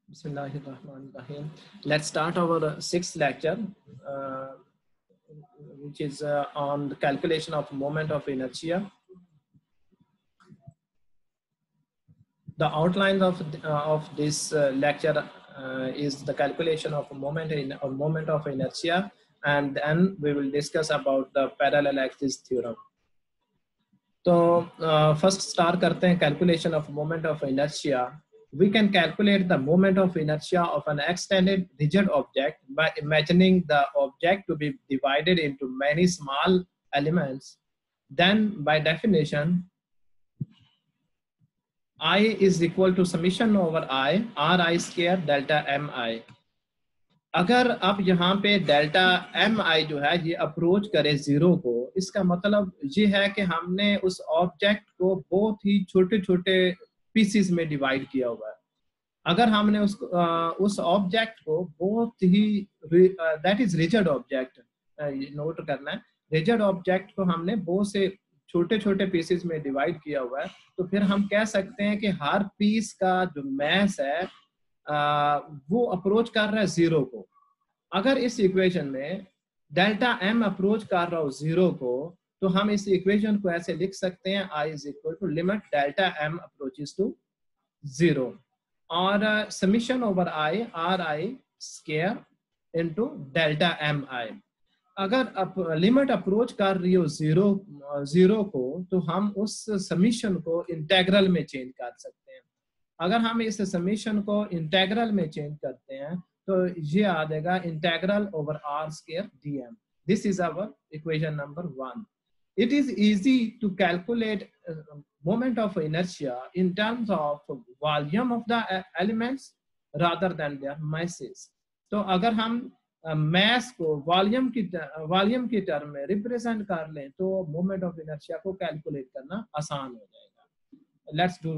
Bismillahirrahmanirrahim. Let's start our sixth lecture, uh, which is on the calculation of moment of inertia. The outlines of this lecture is the calculation of moment of inertia, and then we will discuss about the parallel axis theorem. तो first start करते हैं calculation of moment of inertia. We can calculate the moment of inertia of an extended rigid object by imagining the object to be divided into many small elements. Then, by definition, I is equal to summation over I, Ri square delta Mi. अगर अब यहाँ पे delta M आई जो है ये approach करे zero को, इसका मतलब ये है कि हमने उस ऑब्जेक्ट को बहुत ही छोटे छोटे पीसेस में डिवाइड किया हुआ है. अगर हमने उस ऑब्जेक्ट को बहुत ही दैट इज रिजिड ऑब्जेक्ट, नोट करना है, रिजिड ऑब्जेक्ट को हमने बहुत से छोटे छोटे पीसेस में डिवाइड किया हुआ है, तो फिर हम कह सकते हैं कि हर पीस का जो मैस है वो अप्रोच कर रहा है जीरो को. अगर इस इक्वेशन में डेल्टा एम अप्रोच कर रहा हो जीरो को, तो हम इस इक्वेशन को ऐसे लिख सकते हैं I is equal to limit delta M approaches to zero और summation over I R I square into delta M I. अगर लिमिट अप्रोच कर रही हो जीरो को, तो हम उस समीशन को इंटेग्रल में चेंज कर सकते हैं. अगर हम इस समीशन को इंटेग्रल में चेंज करते हैं तो ये आ जाएगा integral over r square dm. This is our equation number 1. It is easy to calculate moment of inertia in terms of volume of the elements rather than their masses. तो अगर हम मैस को वॉल्यूम की term में represent कर लें तो moment of inertia को कैलकुलेट करना आसान हो जाएगा. Let's do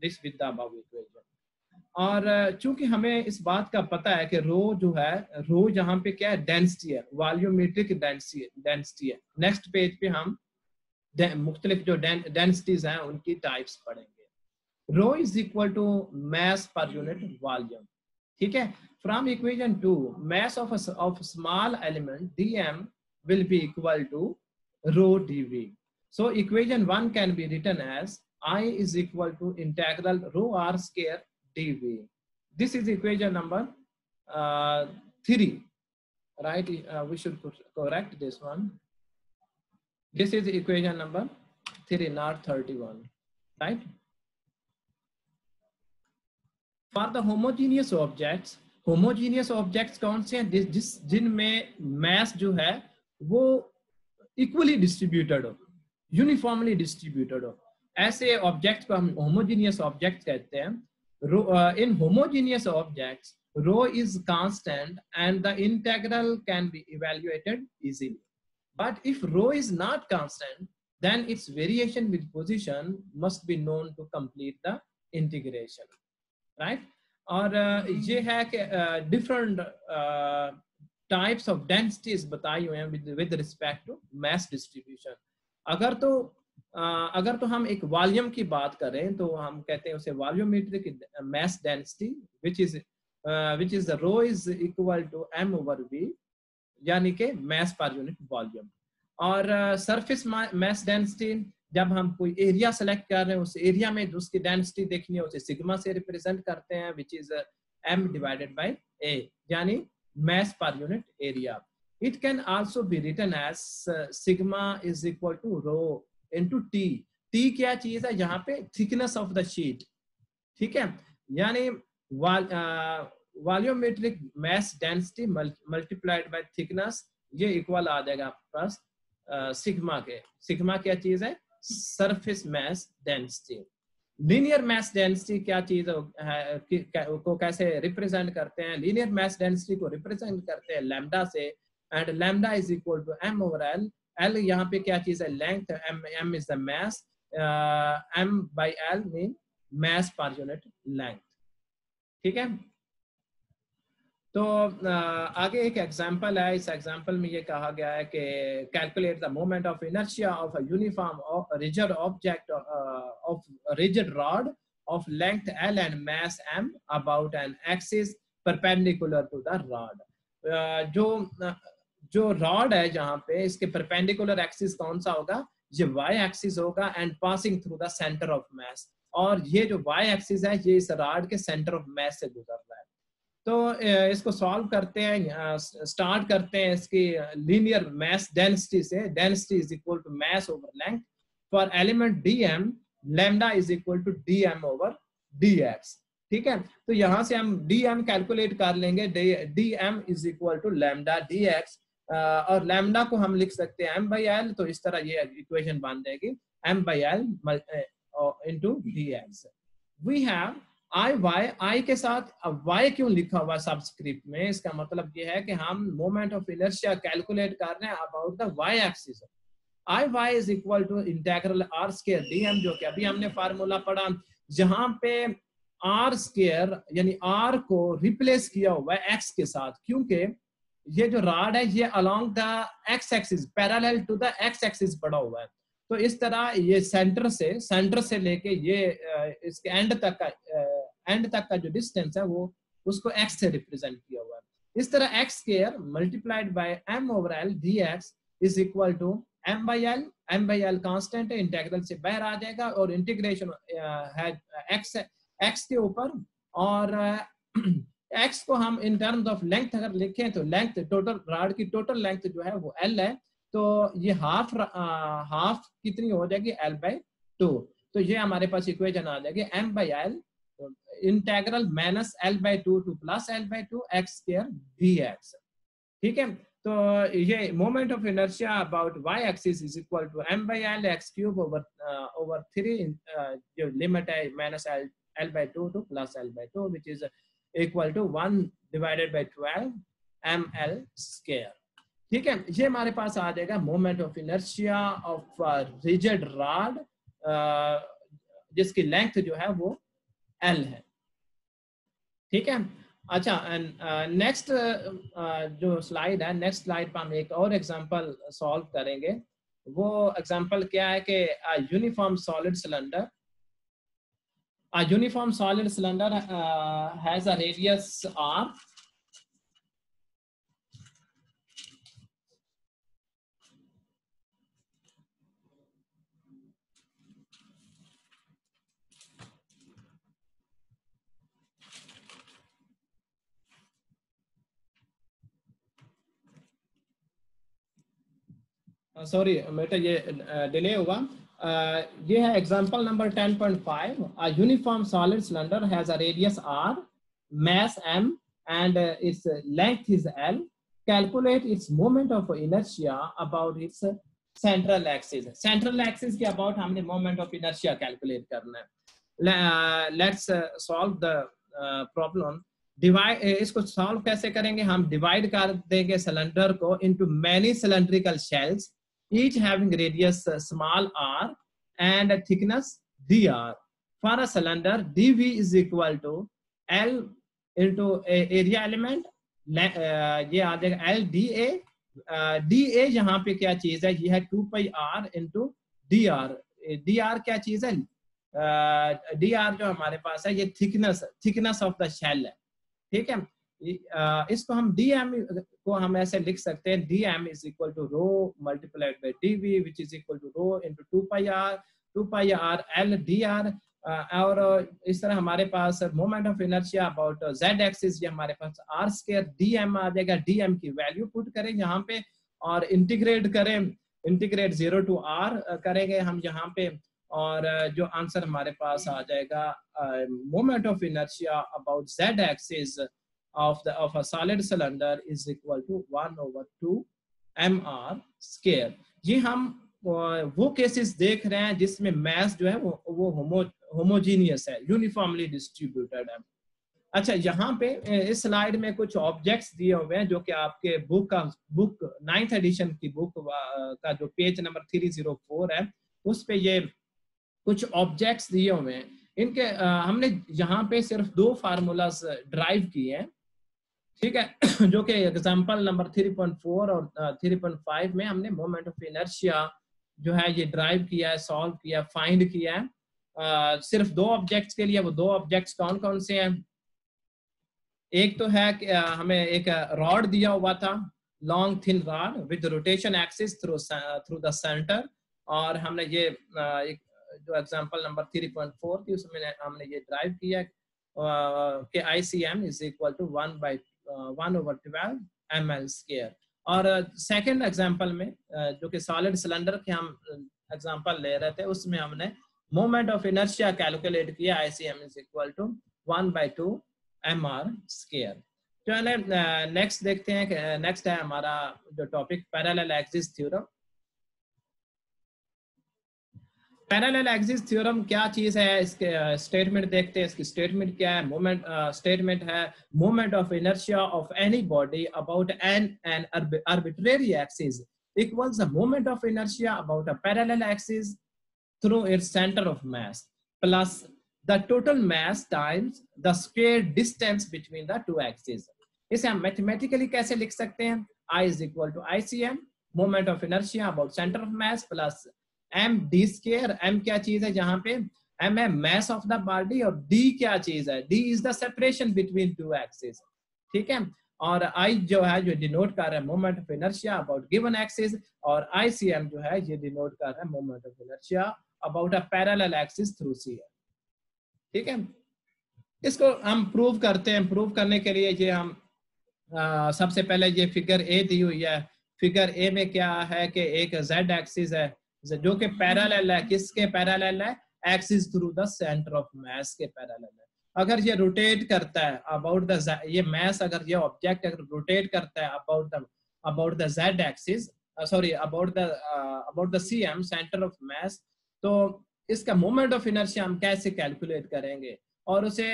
this with the above equation. और चूंकि हमें इस बात का पता है कि रो जो है, रो यहाँ पे क्या है, डेंसिटी है, वॉल्यूमेट्रिक डेंसिटी है. नेक्स्ट पेज पे हम मुख्तलिफ जो डेंसिटीज हैं उनकी टाइप्स पढ़ेंगे. Rho is equal to mass per unit volume. ठीक है. From equation 2, mass of small element dm will be equal to rho dv. So equation 1 can be written as I is equal to integral rho r square dv. This is equation number 3, right? We should correct this one. This is equation number 3, not 31, right? For the homogeneous objects कौन से हैं? जिनमें mess जो है वो equally distributed हो, uniformly distributed हो, ऐसे ऑब्जेक्ट्स को हम होमोजीनियस ऑब्जेक्ट्स कहते हैं. In homogeneous objects, rho is constant and the integral can be evaluated easily. But if rho is not constant, then its variation with position must be known to complete the integration, right? और ये है कि different types of densities बताई हुए हैं with respect to mass distribution. अगर तो हम एक वॉल्यूम की बात करें तो हम कहते हैं उसे volumetric mass density which is the rho is equal to m over v, यानी कि मैस पर यूनिट वॉल्यूम. और सरफेस मैस डेंसिटी, जब हम कोई एरिया सेलेक्ट कर रहे हैं, उस एरिया में जो उसकी डेंसिटी देखनी है उसे सिग्मा से रिप्रेजेंट करते हैं, which is m divided by a, यानी मैस पर unit area. It can also be written as sigma is equal to rho into t. t क्या चीज है? यहाँ पे थिकनेस ऑफ द शीट. ठीक है. यानी volumetric mass density multiplied by thickness, ये इक्वल आ जाएगा आपके पास सिग्मा के. सिग्मा क्या चीज है? Surface mass density. Linear mass density क्या चीज है, को कैसे रिप्रेजेंट करते हैं? लीनियर मैस डेंसिटी को रिप्रेजेंट करते हैं लैम्डा से, and lambda is equal to m over l. l यहाँ पे क्या चीज है? Length. m is the mass, m by l mean mass पर यूनिट लेंथ. ठीक है. तो आगे एक एग्जांपल है. इस एग्जांपल में ये कहा गया है कि calculate the moment of inertia of a uniform rigid object of rigid rod of length L and mass M about an axis perpendicular to the rod. जो रॉड है जहाँ पे इसके परपेंडिकुलर एक्सिस कौन सा होगा, ये वाई एक्सिस होगा and passing through the centre of mass, और ये जो वाई एक्सिस है ये इस रॉड के सेंटर ऑफ मास से गुजर रहा है। तो इसको सॉल्व करते हैं, स्टार्ट करते हैं इसकी लीनियर मास डेंसिटी से। Density is equal to mass over length for element dm, lambda is equal to dm over dx। ठीक है, तो यहां से हम dm कैलकुलेट कर लेंगे, dm is equal to lambda dx, और लैम्डा को हम लिख सकते हैं m/l, तो इस तरह ये इक्वेशन बन जाएगी m/l into dx। We have I के साथ y क्यों लिखा हुआ सबस्क्रिप्ट में, इसका मतलब ये है कि हम मोमेंट ऑफ इनर्शिया कैलकुलेट कर रहे हैं about the y axis. I is equal to integral r square dm, जो कि अभी हमने फार्मूला पढ़ा, जहां पे r स्क्वायर यानी r को रिप्लेस किया हुआ है x के साथ, क्योंकि ये जो रॉड है ये along the x axis parallel to the x axis बढ़ा हुआ है। तो इस तरह ये सेंटर से लेके ये इसके एंड तक का जो डिस्टेंस है वो उसको x से रिप्रेजेंट किया हुआ है। इस तरह x square multiplied by m over l dx is equal to m/l constant है, इंटीग्रल से बाहर आ जाएगा और इंटीग्रेशन है x के ऊपर, और x को हम इन टर्म्स ऑफ लेंथ अगर लिखें तो लेंथ टोटल रॉड की टोटल लेंथ जो है वो l है, तो ये हाफ कितनी हो जाएगी l/2। तो ये हमारे पास इक्वेशन आ जाएगी m/l integral minus l/2 to plus l/2 x square dx। ठीक है, तो ये moment of inertia about y axis is equal to m/l x cube over 3, जो लिमिट है minus l/2 to plus l/2 which is equal to 1 divided by 12 ml square. ठीक है, ये हमारे पास आ जाएगा moment of inertia of rigid rod जिसकी लेंथ जो है वो L है। ठीक है, अच्छा, नेक्स्ट जो स्लाइड है, नेक्स्ट स्लाइड पर हम एक और एग्जांपल सॉल्व करेंगे। वो एग्जांपल क्या है कि uniform solid cylinder, a uniform solid cylinder has a radius r, sorry बेटा ये डिले हुआ। ये है example number 10.5। A uniform solid cylinder has a radius r, mass m, and its length is l. Calculate its moment of inertia about its central axis। Central axis के about हमने moment of inertia calculate करना है। Let's solve the problem। Divide, इसको solve कैसे करेंगे, हम divide कर देंगे सिलेंडर को into many cylindrical shells, each having radius small r and a thickness dr. For a cylinder, dv is equal to l into area element, ये आ जाएगा l dA। dA यहाँ पे क्या चीज है, ये है 2 pi r into dr। dr क्या चीज है, dr जो हमारे पास है ये थिकनेस ऑफ द शेल है। ठीक है, इसको हम dm को हम ऐसे लिख सकते हैं, dm is equal to rho multiplied by dv which is equal to rho into 2 pi r l dr। और इस तरह हमारे पास moment of inertia about z axis, ये हमारे पास r स्क्वायर dm आ जाएगा। dm की वैल्यू पुट करें यहाँ पे और इंटीग्रेट करें, इंटीग्रेट 0 टू r करेंगे हम यहाँ पे, और जो आंसर हमारे पास आ जाएगा moment of inertia about z axis of a solid cylinder is equal to 1/2 mr square। ये हम वो केसेस देख रहे हैं जिसमें मास जो है वो होमोजीनियस है, यूनिफॉर्मली डिस्ट्रीब्यूटेड है। अच्छा, यहाँ पे इस स्लाइड में कुछ ऑब्जेक्ट्स दिए हुए हैं जो कि आपके बुक 9th एडिशन की बुक का जो पेज नंबर 304 है उस पे ये कुछ ऑब्जेक्ट्स दिए हुए हैं। इनके हमने यहाँ पे सिर्फ 2 फार्मूलाज ड्राइव किए हैं। ठीक है, जो कि एग्जांपल नंबर 3.4 और 3.5 में हमने मोमेंट ऑफ इनर्शिया जो है ये ड्राइव किया है, सॉल्व किया, फाइंड किया है। सिर्फ दो ऑब्जेक्ट्स के लिए। वो दो ऑब्जेक्ट्स कौन कौन से हैं? एक तो है कि हमें एक रॉड दिया हुआ था, long thin rod with rotation axis through the centre, और हमने ये एक जो एग्जांपल नंबर 3.4 थी उसमें हमने ये ड्राइव किया कि ICM is equal to 1/1/12 ml²। और सेकंड एग्जांपल में जो कि सॉलिड सिलेंडर के हम एग्जांपल ले रहे थे, उसमें हमने मोमेंट ऑफ इनर्शिया कैलकुलेट किया, ICM is equal to 1/2 mr²। चलिए नेक्स्ट देखते हैं। नेक्स्ट है हमारा जो topic parallel axis theorem. Parallel axis theorem क्या चीज है, इसके स्टेटमेंट देखते हैं। इसकी स्टेटमेंट क्या है? मोमेंट स्टेटमेंट है moment of inertia of any body about an arbitrary axis equals the moment of inertia about a parallel axis through its centre of mass plus the total mass times the square distance between the two axis. इसे हम mathematically कैसे लिख सकते हैं? I is equal to ICM moment of inertia about centre of mass plus m d²। m क्या चीज है जहां पे? m है mass of the body, और d क्या चीज है? d is the separation between two axes, ठीक है। और I जो है जो डिनोट कर रहा है moment of inertia about given axis, और ICM जो है ये डिनोट कर रहा है moment of inertia about a parallel axis through CM, ठीक है। इसको हम प्रूव करते हैं। प्रूव करने के लिए ये हम सबसे पहले ये फिगर ए दी हुई है। फिगर ए में क्या है कि एक z एक्सिस है जो कि पैरेलल है। किसके पैरेलल है? Axis through the centre of mass के पैरेलल है। अगर ये रोटेट करता है अबाउट द ये मास, अगर ये ऑब्जेक्ट अगर रोटेट करता है about the z axis, sorry about the CM centre of mass, तो इसका मोमेंट ऑफ इनर्शिया हम कैसे कैलकुलेट करेंगे? और उसे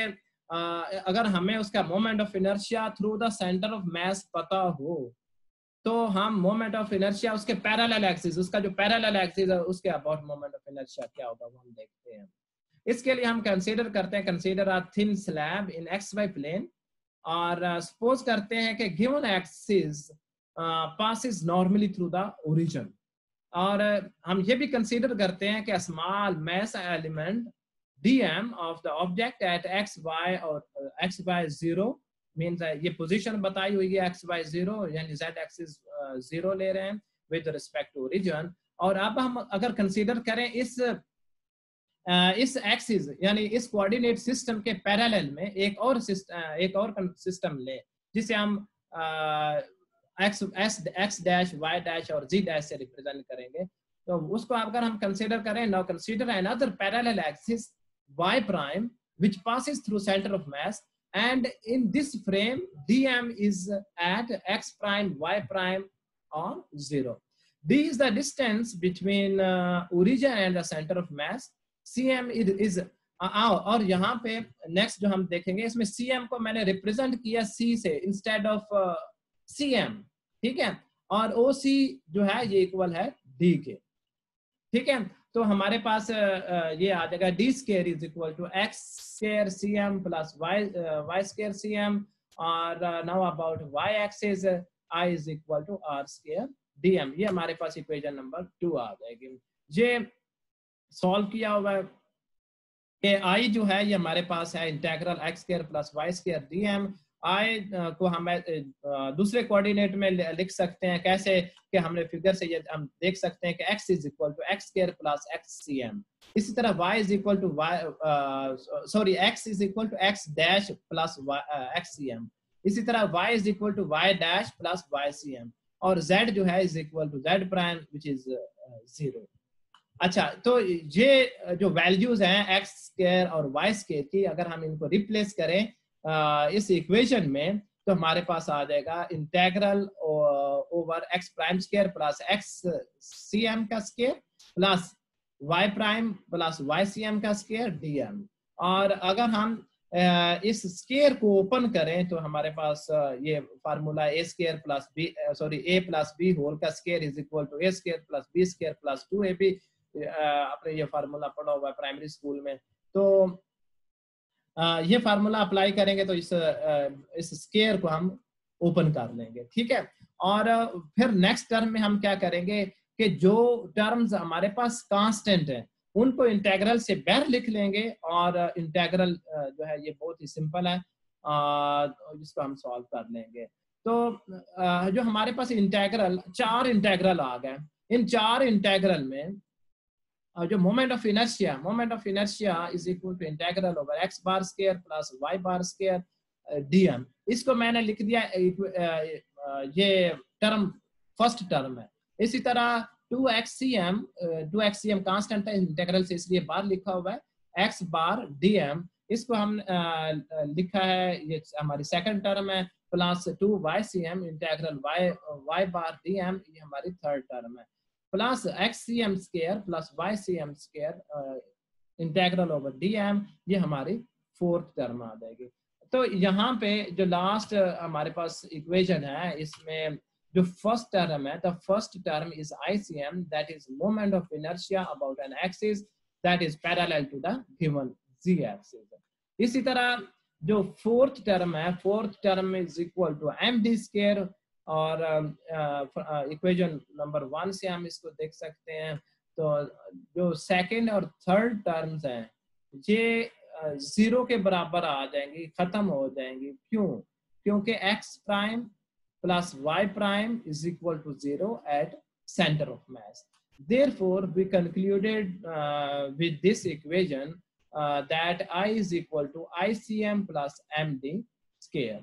अगर हमें उसका moment of inertia through the centre of mass पता हो तो हम मोमेंट ऑफ इनर्शिया उसके पैरेलल एक्सिस, उसका जो पैरेलल एक्सिस है उसके अबाउट मोमेंट ऑफ इनर्शिया क्या होगा वो हम देखते हैं। इसके लिए हम कंसीडर करते हैं, consider a thin slab in XY plane, और सपोज करते हैं कि given axis passes normally through the origin, और हम ये भी कंसीडर करते हैं कि small mass element dm of the object at xy और xy 0 मीन्स ये पोजीशन बताई हुई है xy 0, यानी z एक्सिस 0 ले रहे हैं विद रिस्पेक्ट टू ओरिजिन। और अब हम अगर कंसीडर करें इस एक्सिस यानी इस कोऑर्डिनेट सिस्टम के पैरेलल में एक और सिस्टम ले जिसे हम x डैश y डैश और z डैश से रिप्रेजेंट करेंगे। तो उसको अगर हम कंसीडर करें, now consider another parallel axis y prime which passes through center of mass, and in this frame dm is at x prime y prime on 0. D is the distance between origin and the center of mass. cm is और यहाँ पे next जो हम देखेंगे इसमें cm को मैंने represent किया c से इंस्टेड ऑफ cm, ठीक है। और oc जो है ये इक्वल है d के, ठीक है। तो हमारे पास ये आ जाएगा d² is equal to x² cm plus y² cm, और now about y axis I is equal to r² dm। ये हमारे पास इक्वेशन नंबर 2 आ जाएगी। ये सॉल्व किया हुआ है कि I जो है ये हमारे पास है integral x² plus y² dm। I को हम दूसरे कोऑर्डिनेट में लिख सकते हैं कैसे कि हमने फिगर से ये हम देख सकते हैं कि x is equal to x² plus xcm। इसी तरह y is equal to x is equal to x dash plus xcm। इसी तरह y is equal to y dash plus ycm, और z जो है is equal to z prime which is 0। अच्छा, तो ये जो वैल्यूज हैं x² और y² की, अगर हम इनको रिप्लेस करें इस इक्वेशन में तो हमारे पास आ जाएगा integral over x prime square plus xcm का square plus y prime plus ycm का स्क्वायर dm। और अगर हम इस स्क्वायर को ओपन करें तो हमारे पास ये formula a² plus b a plus b whole का square is equal to a² plus b² plus 2ab। आपने ये फार्मूला पढ़ा हुआ है प्राइमरी स्कूल में। तो ये फार्मूला अप्लाई करेंगे तो इस स्क्वायर को हम ओपन कर लेंगे, ठीक है। और फिर नेक्स्ट टर्म में हम क्या करेंगे कि जो टर्म्स हमारे पास कांस्टेंट है उनको इंटेग्रल से बाहर लिख लेंगे और इंटेग्रल जो है ये बहुत ही सिंपल है, जिसको हम सॉल्व कर लेंगे। तो जो हमारे पास इंटेग्रल, 4 इंटेग्रल आ गए। इन 4 इंटेग्रल में जो moment of inertia is equal to integral over x bar square plus y bar square dm. इसको मैंने लिख दिया, ये टर्म फर्स्ट टर्म है। इसी तरह 2xcm कांस्टेंट है इंटीग्रल से, इसलिए बार लिखा हुआ है, x बार dm, इसको हम लिखा है, ये हमारी सेकंड टर्म है, प्लस 2ycm इंटीग्रल y बार dm, ये हमारी थर्ड टर्म है, plus xcm square plus ycm square integral over dm, ये हमारी फोर्थ टर्म आ जाएगी। तो यहाँ पे जो लास्ट हमारे पास इक्वेशन है, इसमें जो फर्स्ट टर्म है, the first term is ICM, that is moment of inertia about an axis that is parallel to the given z axis. इसी तरह जो फोर्थ टर्म है, fourth term is equal to md square, और equation number 1 से हम इसको देख सकते हैं। तो जो सेकंड और थर्ड टर्म्स हैं ये 0 के बराबर आ जाएंगी, खत्म हो जाएंगी। क्यों? क्योंकि x prime plus y prime is equal to 0 at center of mass. Therefore, we concluded with this equation that I is equal to ICM plus MD square.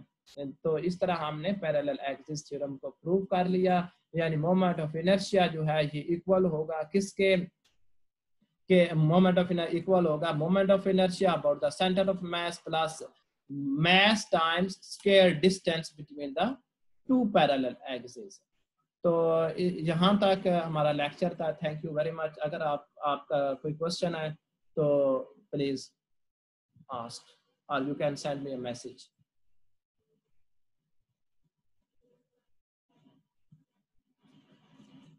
तो इस तरह हमने पैरेलल एक्सिस थ्योरम को प्रूव कर लिया, यानी moment of inertia जो है ये इक्वल होगा किसके, के मोमेंट ऑफ इक्वल होगा moment of inertia about the centre of mass plus mass times square distance between the 2 parallel axis. तो यहाँ तक हमारा लेक्चर था। Thank you very much. अगर आपका कोई क्वेश्चन है तो प्लीज आस्क, और you can send me a message.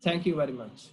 Thank you very much.